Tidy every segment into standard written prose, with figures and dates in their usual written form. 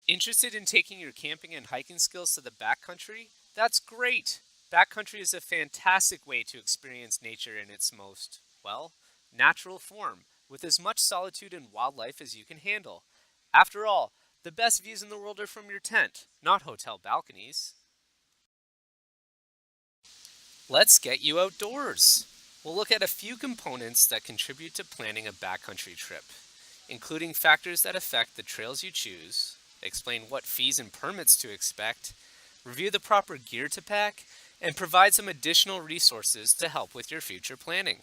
Interested in taking your camping and hiking skills to the backcountry? That's great! Backcountry is a fantastic way to experience nature in its most, well, natural form, with as much solitude and wildlife as you can handle. After all, the best views in the world are from your tent, not hotel balconies. Let's get you outdoors. We'll look at a few components that contribute to planning a backcountry trip, including factors that affect the trails you choose, explain what fees and permits to expect, review the proper gear to pack, and provide some additional resources to help with your future planning.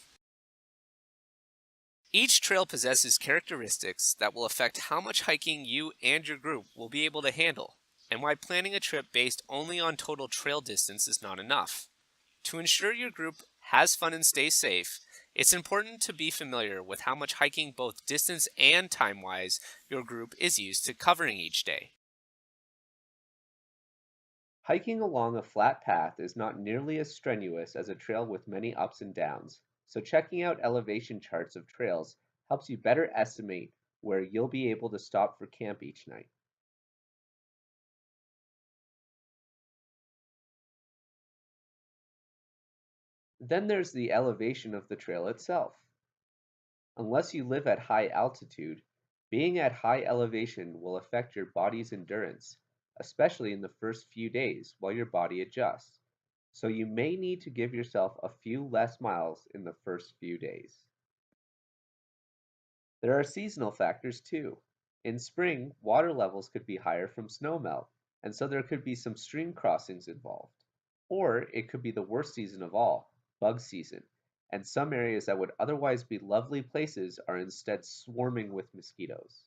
Each trail possesses characteristics that will affect how much hiking you and your group will be able to handle, and why planning a trip based only on total trail distance is not enough. To ensure your group has fun and stays safe, it's important to be familiar with how much hiking, both distance and time wise, your group is used to covering each day. Hiking along a flat path is not nearly as strenuous as a trail with many ups and downs, so checking out elevation charts of trails helps you better estimate where you'll be able to stop for camp each night. Then there's the elevation of the trail itself. Unless you live at high altitude, being at high elevation will affect your body's endurance, especially in the first few days while your body adjusts. So you may need to give yourself a few less miles in the first few days. There are seasonal factors too. In spring, water levels could be higher from snowmelt, and so there could be some stream crossings involved. Or it could be the worst season of all, bug season, and some areas that would otherwise be lovely places are instead swarming with mosquitoes.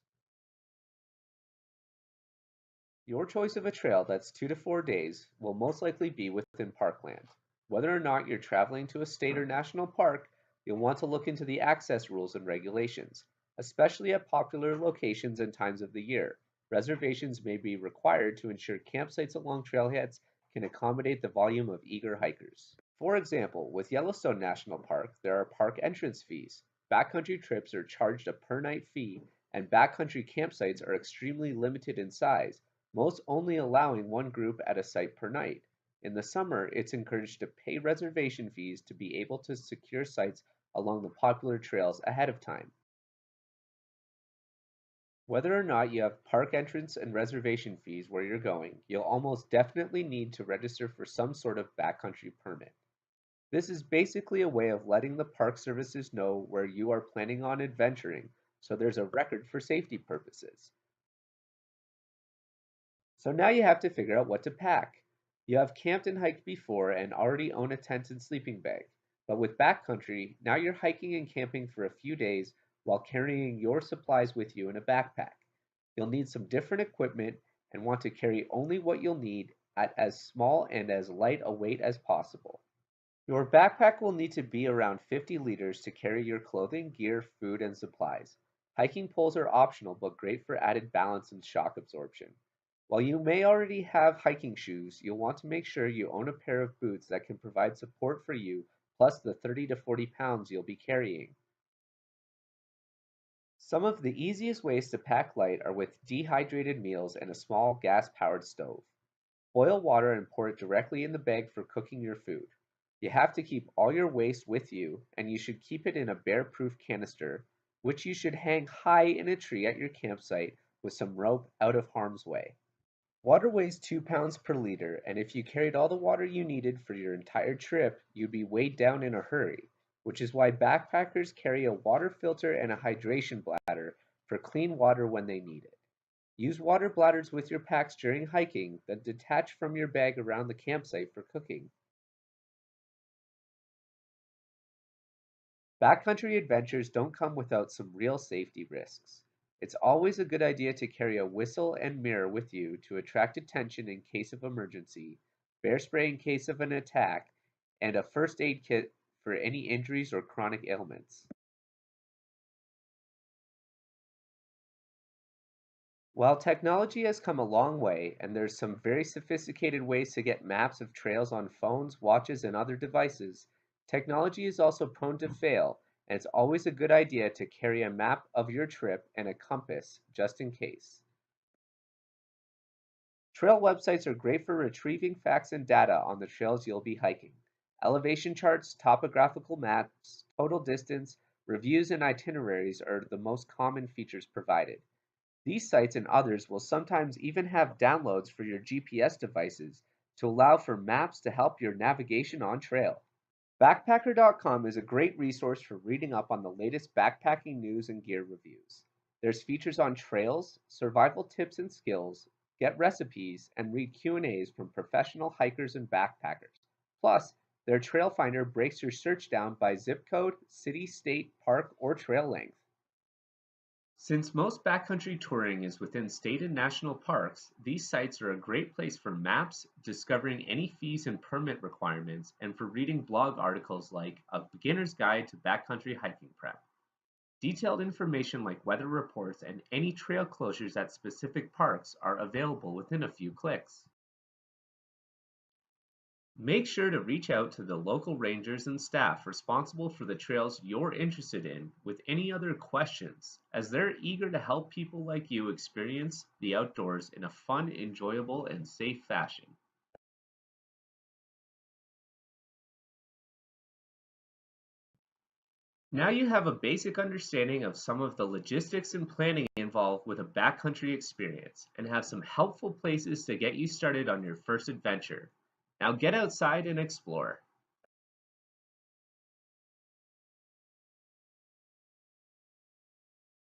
Your choice of a trail that's 2 to 4 days will most likely be within parkland. Whether or not you're traveling to a state or national park, you'll want to look into the access rules and regulations, especially at popular locations and times of the year. Reservations may be required to ensure campsites along trailheads can accommodate the volume of eager hikers. For example, with Yellowstone National Park, there are park entrance fees. Backcountry trips are charged a per night fee, and backcountry campsites are extremely limited in size, most only allowing one group at a site per night. In the summer, it's encouraged to pay reservation fees to be able to secure sites along the popular trails ahead of time. Whether or not you have park entrance and reservation fees where you're going, you'll almost definitely need to register for some sort of backcountry permit. This is basically a way of letting the park services know where you are planning on adventuring, so there's a record for safety purposes. So now you have to figure out what to pack. You have camped and hiked before and already own a tent and sleeping bag. But with backcountry, now you're hiking and camping for a few days while carrying your supplies with you in a backpack. You'll need some different equipment and want to carry only what you'll need at as small and as light a weight as possible. Your backpack will need to be around 50 liters to carry your clothing, gear, food, and supplies. Hiking poles are optional but great for added balance and shock absorption. While you may already have hiking shoes, you'll want to make sure you own a pair of boots that can provide support for you, plus the 30 to 40 pounds you'll be carrying. Some of the easiest ways to pack light are with dehydrated meals and a small gas powered stove. Boil water and pour it directly in the bag for cooking your food. You have to keep all your waste with you, and you should keep it in a bear-proof canister, which you should hang high in a tree at your campsite with some rope out of harm's way. Water weighs 2 pounds per liter, and if you carried all the water you needed for your entire trip, you'd be weighed down in a hurry, which is why backpackers carry a water filter and a hydration bladder for clean water when they need it. Use water bladders with your packs during hiking, then detach from your bag around the campsite for cooking. Backcountry adventures don't come without some real safety risks. It's always a good idea to carry a whistle and mirror with you to attract attention in case of emergency, bear spray in case of an attack, and a first aid kit for any injuries or chronic ailments. While technology has come a long way, and there's some very sophisticated ways to get maps of trails on phones, watches, and other devices, technology is also prone to fail, and it's always a good idea to carry a map of your trip and a compass just in case. Trail websites are great for retrieving facts and data on the trails you'll be hiking. Elevation charts, topographical maps, total distance, reviews, and itineraries are the most common features provided. These sites and others will sometimes even have downloads for your GPS devices to allow for maps to help your navigation on trail. Backpacker.com is a great resource for reading up on the latest backpacking news and gear reviews. There's features on trails, survival tips and skills, get recipes, and read Q&As from professional hikers and backpackers. Plus, their trail finder breaks your search down by zip code, city, state, park, or trail length. Since most backcountry touring is within state and national parks, these sites are a great place for maps, discovering any fees and permit requirements, and for reading blog articles like A Beginner's Guide to Backcountry Hiking Prep. Detailed information like weather reports and any trail closures at specific parks are available within a few clicks. Make sure to reach out to the local rangers and staff responsible for the trails you're interested in with any other questions, as they're eager to help people like you experience the outdoors in a fun, enjoyable, and safe fashion. Now you have a basic understanding of some of the logistics and planning involved with a backcountry experience and have some helpful places to get you started on your first adventure. Now get outside and explore.